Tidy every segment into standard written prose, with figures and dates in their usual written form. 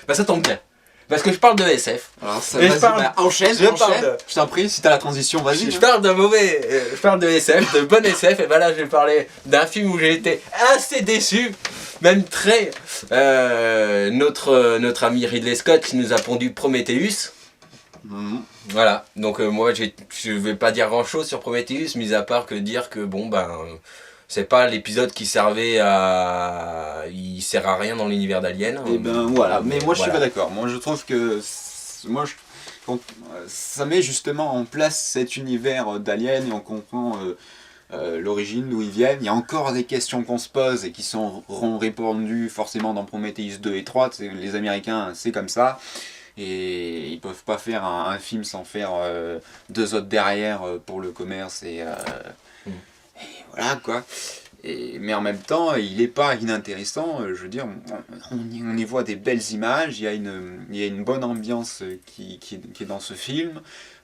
Bah ça tombe bien. Parce que je parle de SF. Alors ça, Et vas-y, enchaîne, je t'en prie, si t'as la transition, vas-y. Je parle je parle de SF, de bon SF, et ben là je vais parler d'un film où j'ai été assez déçu, même très. Notre ami Ridley Scott qui nous a pondu Prometheus. Voilà, donc moi je vais pas dire grand chose sur Prometheus, mis à part que dire que bon c'est pas l'épisode qui servait à. Il sert à rien dans l'univers d'Alien. Et ben voilà, mais moi je suis pas d'accord. Moi je trouve que. Quand ça met justement en place cet univers d'Alien et on comprend l'origine, d'où ils viennent. Il y a encore des questions qu'on se pose et qui seront répondues forcément dans Prometheus 2 et 3. Les Américains, c'est comme ça. Et ils peuvent pas faire un film sans faire deux autres derrière pour le commerce et voilà quoi. Mais en même temps, il n'est pas inintéressant. Je veux dire, on y voit des belles images, il y a une bonne ambiance qui est dans ce film.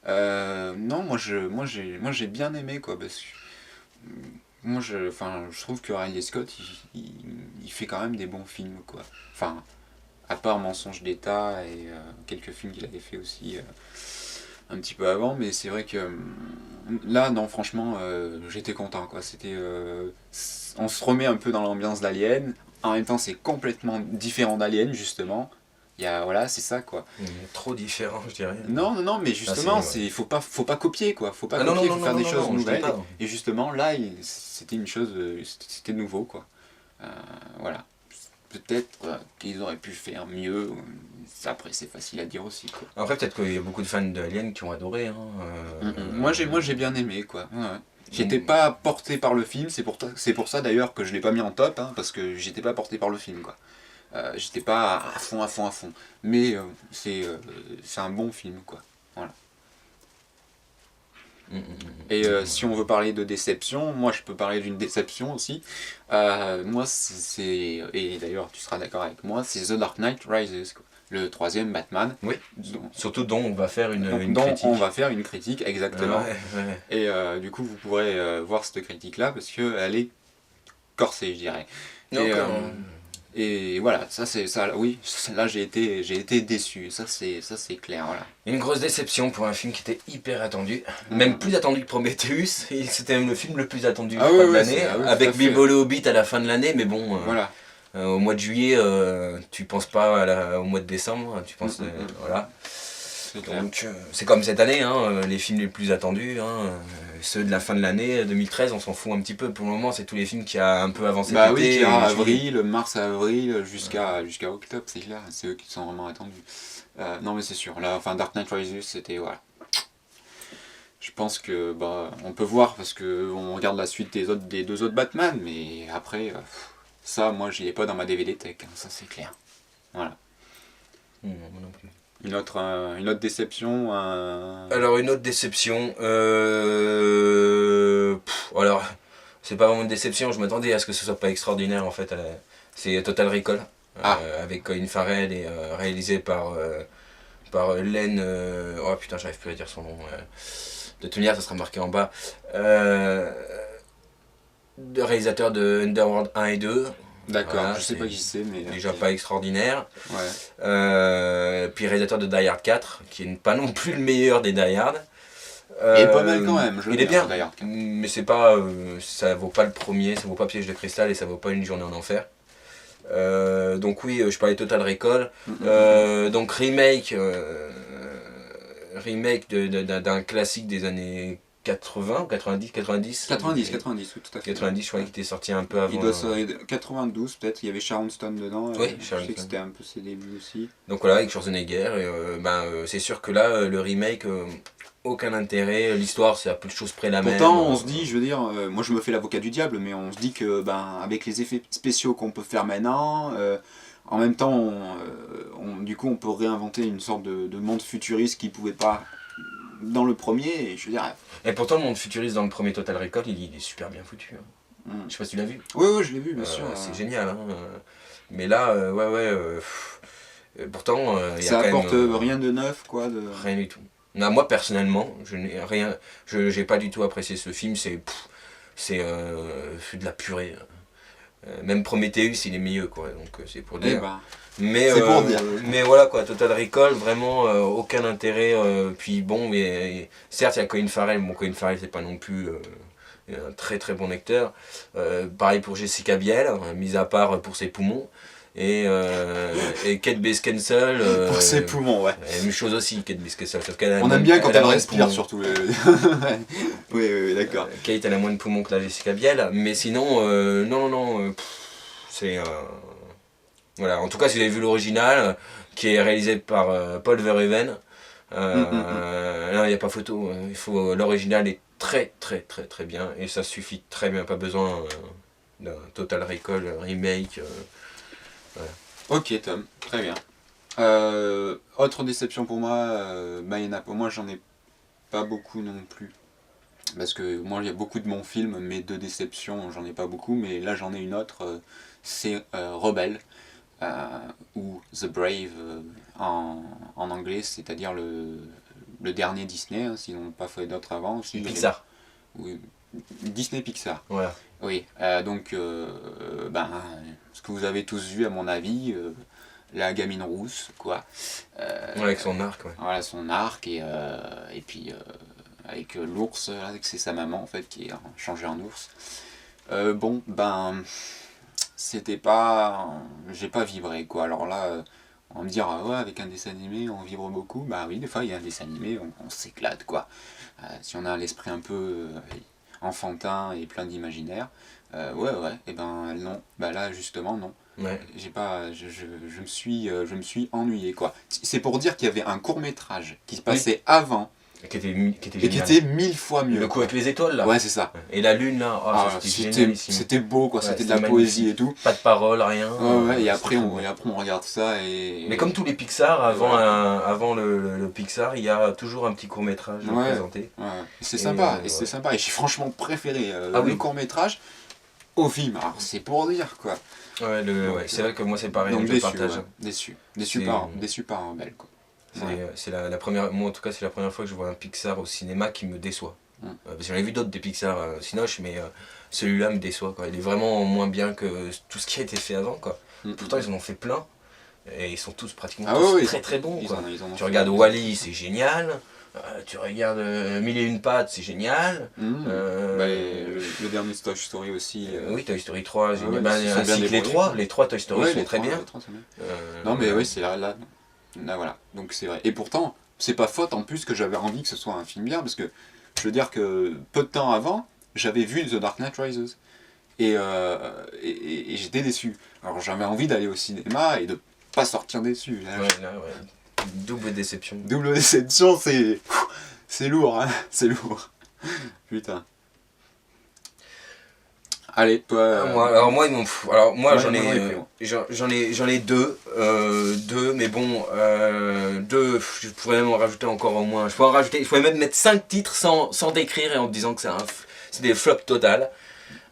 Non, moi j'ai bien aimé quoi, parce que je trouve que Ridley Scott il fait quand même des bons films quoi. Enfin, à part Mensonge d'État et quelques films qu'il avait fait aussi un petit peu avant, mais c'est vrai que là, non, franchement, j'étais content quoi. On se remet un peu dans l'ambiance d'Alien. En même temps, c'est complètement différent d'Alien justement. Voilà, c'est ça quoi. Trop différent, je dirais. Non, mais justement, faut pas copier quoi. Faut pas copier, faut faire des choses nouvelles. Et justement, là, c'était une chose, c'était nouveau quoi. Voilà. Peut-être qu'ils auraient pu faire mieux. Après, c'est facile à dire aussi quoi. Après, peut-être qu'il y a beaucoup de fans d'Alien qui ont adoré. Hein. Moi, j'ai bien aimé quoi. Ouais. J'étais pas porté par le film, c'est pour ça d'ailleurs que je l'ai pas mis en top, hein, parce que j'étais pas porté par le film quoi. J'étais pas à fond. Mais c'est un bon film quoi. Voilà. Et si on veut parler de déception, moi je peux parler d'une déception aussi. Moi et d'ailleurs tu seras d'accord avec moi, c'est The Dark Knight Rises, quoi. Le troisième Batman. Oui. Surtout dont on va faire une critique. On va faire une critique, exactement. Ouais. Et du coup vous pourrez voir cette critique là parce qu'elle est corsée je dirais. Et voilà, oui, là j'ai été déçu, ça c'est clair, voilà. Une grosse déception pour un film qui était hyper attendu, même plus attendu que Prometheus, et c'était même le film le plus attendu de l'année, avec Bilbo le Hobbit à la fin de l'année, mais bon, voilà. Au mois de juillet, tu penses pas au mois de décembre, tu penses, voilà. Donc c'est comme cette année, hein, les films les plus attendus, hein, ceux de la fin de l'année 2013, on s'en fout un petit peu. Pour le moment, c'est tous les films qui a un peu avancé. Bah oui, qui ira mars à avril jusqu'à octobre, c'est clair, c'est eux qui sont vraiment attendus. Non mais c'est sûr, là, enfin Dark Knight Rises, c'était voilà. Je pense que on peut voir parce que on regarde la suite des deux autres Batman, mais après ça, moi j'y ai pas dans ma DVD tech, hein, ça c'est clair. Voilà. Moi non plus. Une autre déception Alors une autre déception, alors c'est pas vraiment une déception, je m'attendais à ce que ce soit pas extraordinaire en fait, c'est Total Recall, avec Colin Farrell et réalisé par Len, oh putain j'arrive plus à dire son nom, de toute manière ça sera marqué en bas, le réalisateur de Underworld 1 et 2. D'accord, voilà, je sais pas qui c'est, mais... Déjà pas extraordinaire. Ouais. Puis réalisateur de Die Hard 4, qui n'est pas non plus le meilleur des Die Hard. Il est pas mal quand même, il est bien, mais c'est pas, ça vaut pas le premier, ça vaut pas Piège de Cristal et ça vaut pas Une Journée en Enfer. Donc oui, je parlais de Total Recall. Donc remake d'un classique des années 80, 90, 90, oui, tout à fait. 90, je croyais qu'il était sorti un peu avant. Il doit sortir 92 peut-être, il y avait Sharon Stone dedans. Oui, je sais que c'était un peu ses débuts aussi. Donc voilà, avec Schwarzenegger, c'est sûr que là, le remake, aucun intérêt, l'histoire c'est à peu de choses près la même. Pourtant, on se dit, je veux dire, moi je me fais l'avocat du diable, mais on se dit que avec les effets spéciaux qu'on peut faire maintenant, en même temps, du coup on peut réinventer une sorte de monde futuriste qui pouvait pas dans le premier, et je veux dire... Et pourtant le monde futuriste dans le premier Total Recall, il est super bien foutu. Hein. Je sais pas si tu l'as vu. Oui, je l'ai vu, bien sûr. C'est génial. Hein. Mais là, pourtant... ça apporte rien de neuf, quoi. Rien du tout. Non, moi personnellement, j'ai pas du tout apprécié ce film, c'est de la purée. Même Prometheus, il est mieux, quoi. Donc c'est pour Eh dire. ben, Mais, c'est pour dire. mais voilà quoi, Total Recall, vraiment aucun intérêt. Puis bon, mais certes, il y a Colin Farrell. Bon, Colin Farrell, c'est pas non plus un très très bon acteur. Pareil pour Jessica Biel, mis à part pour ses poumons. Et Kate Beckinsale. Pour ses poumons, ouais. Même chose aussi, Kate Beckinsale. Sauf On aime bien quand elle respire, surtout. Oui, d'accord. Kate, elle a moins de poumons que la Jessica Biel. Mais sinon, non, c'est. Voilà, en tout cas, si vous avez vu l'original, qui est réalisé par Paul Verhoeven, là, il n'y a pas photo. L'original est très, très, très, très bien, et ça suffit très bien. Pas besoin d'un Total Recall remake. Voilà. Ok, Tom, très bien. Autre déception pour moi, pour moi, j'en ai pas beaucoup non plus. Parce que moi, il y a beaucoup de bons films, mais de déceptions, j'en ai pas beaucoup. Mais là, j'en ai une autre, c'est Rebelle. Ou The Brave en anglais, c'est-à-dire le dernier Disney, hein, sinon pas fait d'autres avant aussi. Pixar. Oui, Disney Pixar. Voilà. Oui, donc ce que vous avez tous vu à mon avis, la gamine rousse, quoi. Avec son arc, ouais. Voilà, son arc, et puis avec l'ours, c'est sa maman en fait qui est changée en ours. C'était pas. J'ai pas vibré, quoi. Alors là, on va me dire, ouais, avec un dessin animé, on vibre beaucoup. Bah oui, des fois, il y a un dessin animé, on s'éclate, quoi. Si on a l'esprit un peu enfantin et plein d'imaginaire, ouais, et ben non. Bah là, justement, non. Ouais. J'ai pas. Je me suis ennuyé, quoi. C'est pour dire qu'il y avait un court-métrage qui se passait avant. Qui était Et qui était 1000 fois mieux. Le coup avec les étoiles là. Ouais, c'est ça. Et la lune là, c'était beau, quoi. Ouais, c'était de la poésie et tout. Pas de paroles, rien. Et après on regarde ça et. Mais comme tous les Pixar, avant le Pixar, il y a toujours un petit court métrage présenté. Ouais. C'est sympa. Et c'est sympa. Et j'ai franchement préféré le court métrage au film. Alors c'est pour dire, quoi. Ouais, c'est vrai que moi c'est pareil. Donc je partage. Déçu par un bel, quoi. C'est la première, moi en tout cas c'est la première fois que je vois un Pixar au cinéma qui me déçoit. Parce que j'en ai vu d'autres des Pixar Cinoche, mais celui-là me déçoit, quoi. Il est vraiment moins bien que tout ce qui a été fait avant, quoi. Pourtant ils en ont fait plein et ils sont tous pratiquement très très bons, quoi. Tu regardes Wall-E, c'est génial. Tu regardes Mille et une pattes, c'est génial. Le dernier Toy Story aussi. Oui, Toy Story 3, génial. Ainsi que les trois Toy Story sont très bien. Non mais oui, c'est là, voilà, donc c'est vrai. Et pourtant, c'est pas faute en plus que j'avais envie que ce soit un film bien, parce que je veux dire que peu de temps avant, j'avais vu The Dark Knight Rises. Et j'étais déçu. Alors j'avais envie d'aller au cinéma et de pas sortir déçu. Là, double déception. Double déception, c'est lourd, hein. C'est lourd. Putain. Allez, toi. Moi, j'en ai deux, mais bon, deux, je pourrais même en rajouter encore au moins. Je pourrais même mettre 5 titres sans décrire et en disant que c'est des flops total.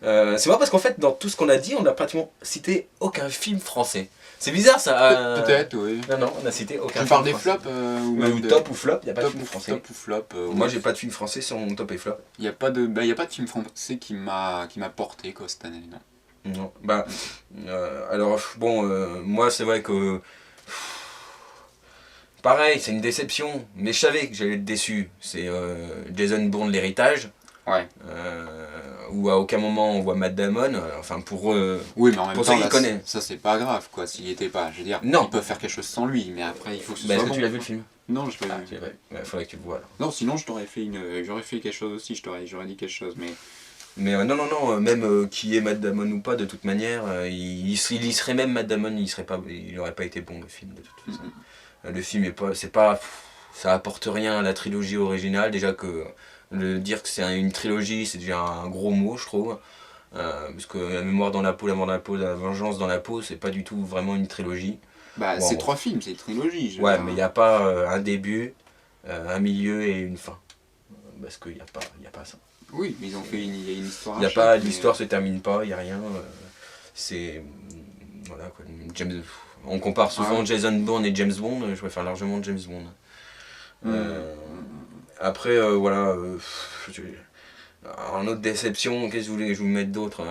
C'est vrai parce qu'en fait, dans tout ce qu'on a dit, on n'a pratiquement cité aucun film français. C'est bizarre ça. Peut-être, oui. Non, on n'a cité aucun film. Tu parles des flops ou top ou flop, il n'y a pas de film français. Top ou flop. Moi, j'ai pas de film français sur mon top et flop. Il n'y a pas de film français qui m'a porté, quoi, cette année, non. Non, alors bon, moi c'est vrai que pareil, c'est une déception, mais je savais que j'allais être déçu. C'est Jason Bourne, l'héritage. Ouais. Où à aucun moment on voit Matt Damon, oui, mais en même temps, connaît. Ça c'est pas grave, quoi, s'il y était pas. Je veux dire, non. Il peut faire quelque chose sans lui, mais après il faut que ce soit est-ce bon. que tu l'as vu le film? Non, je l'ai pas vu. C'est vrai, il faudrait que tu le vois alors. Non, sinon j'aurais fait quelque chose aussi, j'aurais dit quelque chose, mais. Mais non, même qui est Matt Damon ou pas, de toute manière, il serait même Matt Damon, il aurait pas été bon le film de toute façon. Le film ça apporte rien à la trilogie originale, déjà que dire que c'est une trilogie, c'est déjà un gros mot, je trouve. Parce que La mémoire dans la peau, La mort dans la peau, La vengeance dans la peau, c'est pas du tout vraiment une trilogie. C'est 3 films, c'est une trilogie. Mais il n'y a pas un début, un milieu et une fin. Parce qu'il n'y a pas ça. Oui, mais ils ont fait il y a une histoire. L'histoire se termine pas, il n'y a rien. C'est. Voilà quoi. On compare souvent Jason Bourne et James Bond, je préfère largement James Bond. Après, En autre déception, qu'est-ce que vous voulez que je vous mette d'autre?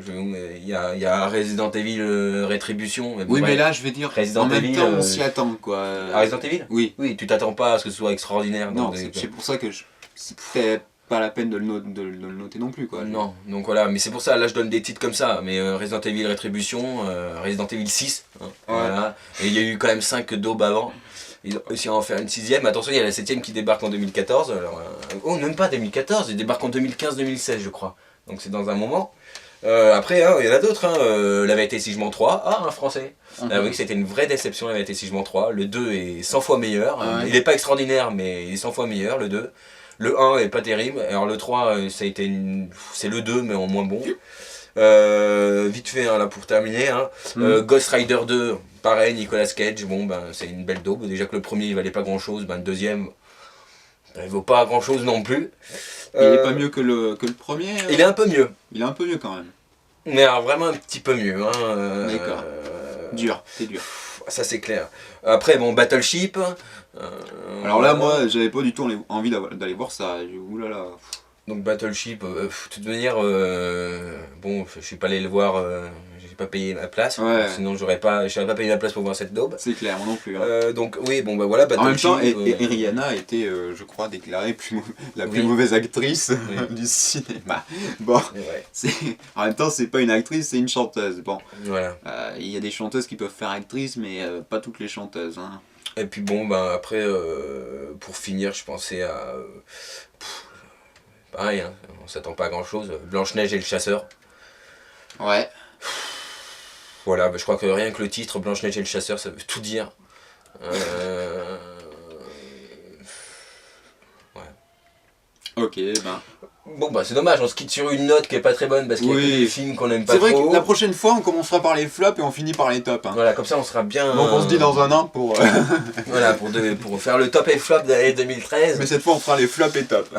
Il y a Resident Evil Rétribution. Oui, mais là, je vais dire, Resident en même Evil, temps, on s'y attend, quoi. Resident Evil? Oui. Oui, tu t'attends pas à ce que ce soit extraordinaire. Non, c'est pour ça que c'est peut-être pas la peine de le noter non plus, quoi. Non, donc voilà, mais c'est pour ça, là je donne des titres comme ça, mais Resident Evil Rétribution, Resident Evil 6, hein, voilà, et il y a eu quand même 5 daubes avant. Ils ont réussi à en faire une 6ème. Attention, il y a la 7ème qui débarque en 2014. Alors, oh, même pas 2014, il débarque en 2015-2016, je crois. Donc c'est dans un moment. Après, hein, il y en a d'autres. Hein. La Vérité si je mens 3. Ah, un français. Oui, c'était une vraie déception, La Vérité si je mens 3. Le 2 est 100 fois meilleur. Il n'est pas extraordinaire, mais il est 100 fois meilleur, le 2. Le 1 est pas terrible. Alors le 3, ça a été c'est le 2, mais en moins bon. Vite fait, hein, là pour terminer. Hein. Ghost Rider 2. Pareil, Nicolas Cage, bon ben c'est une belle daube. Déjà que le premier il valait pas grand chose, ben le deuxième il vaut pas grand chose non plus. Il est pas mieux que le premier. Il est un peu mieux. Il est un peu mieux quand même. Mais alors, vraiment un petit peu mieux. Hein, d'accord. Dur, c'est dur. Ça c'est clair. Après bon Battleship. Alors là moi j'avais pas du tout envie d'aller voir ça. Oulala. Donc Battleship, de toute manière, bon je suis pas allé le voir. J'ai pas payé ma place, sinon j'aurais pas payé ma place pour voir cette daube. C'est clair, moi non plus. Hein. Donc oui, bon bah voilà, Battleship. En même temps, et Rihanna a été, je crois, déclarée la plus mauvaise actrice du cinéma. Bon, en même temps, c'est pas une actrice, c'est une chanteuse. Bon, voilà. Il y a des chanteuses qui peuvent faire actrice, mais pas toutes les chanteuses. Hein. Et puis bon, bah après, pour finir, je pensais à... pareil, hein, on s'attend pas à grand chose. Blanche-Neige et le chasseur. Ouais. Voilà, bah, je crois que rien que le titre, Blanche-Neige et le chasseur, ça veut tout dire. Ouais. Ok, ben. Bon bah c'est dommage, on se quitte sur une note qui est pas très bonne parce qu'il y a que des films qu'on aime pas trop. C'est vrai que la prochaine fois on commencera par les flops et on finit par les tops. Hein. Voilà, comme ça on sera bien... Donc on se dit dans un an pour... voilà, pour faire le top et flop de l'année 2013. Mais cette fois on fera les flops et tops.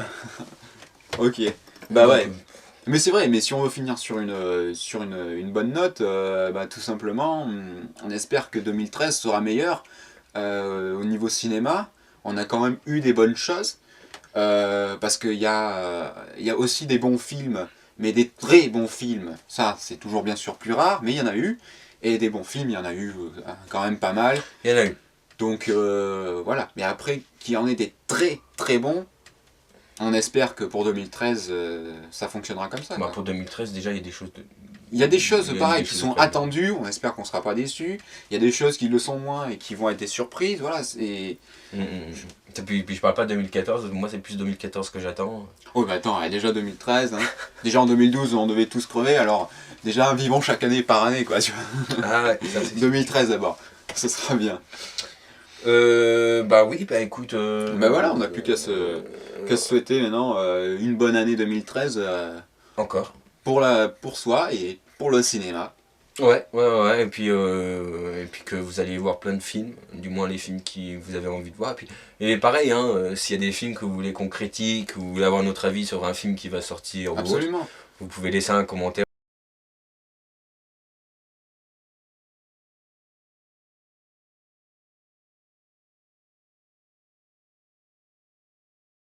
Ok, bah ouais. Mais c'est vrai, mais si on veut finir sur une bonne note, bah, tout simplement, on espère que 2013 sera meilleur au niveau cinéma. On a quand même eu des bonnes choses, parce qu'il y a aussi des bons films, mais des très bons films. Ça, c'est toujours bien sûr plus rare, mais il y en a eu. Et des bons films, il y en a eu quand même pas mal. Il y en a eu. Donc voilà, mais après, qu'il y en ait des très très bons, on espère que pour 2013, ça fonctionnera comme ça. Bah, pour 2013, déjà, il y a des choses... Il y a des choses pareilles qui sont attendues, on espère qu'on ne sera pas déçus. Il y a des choses qui le sont moins et qui vont être des surprises. Voilà, c'est... Puis je parle pas de 2014, moi c'est plus 2014 que j'attends. Oh bah attends, déjà 2013, hein. Déjà en 2012 on devait tous crever, alors déjà vivons chaque année par année quoi. Tu vois. Ah ouais, ça, 2013 d'abord, ce sera bien. Bah oui, bah écoute... bah voilà, on n'a plus qu'à se souhaiter maintenant une bonne année 2013. Encore. Pour soi et pour le cinéma. Ouais, et puis que vous allez voir plein de films, du moins les films que vous avez envie de voir. Et pareil, hein, s'il y a des films que vous voulez qu'on critique, ou vous voulez avoir notre avis sur un film qui va sortir, ou autre, vous pouvez laisser un commentaire.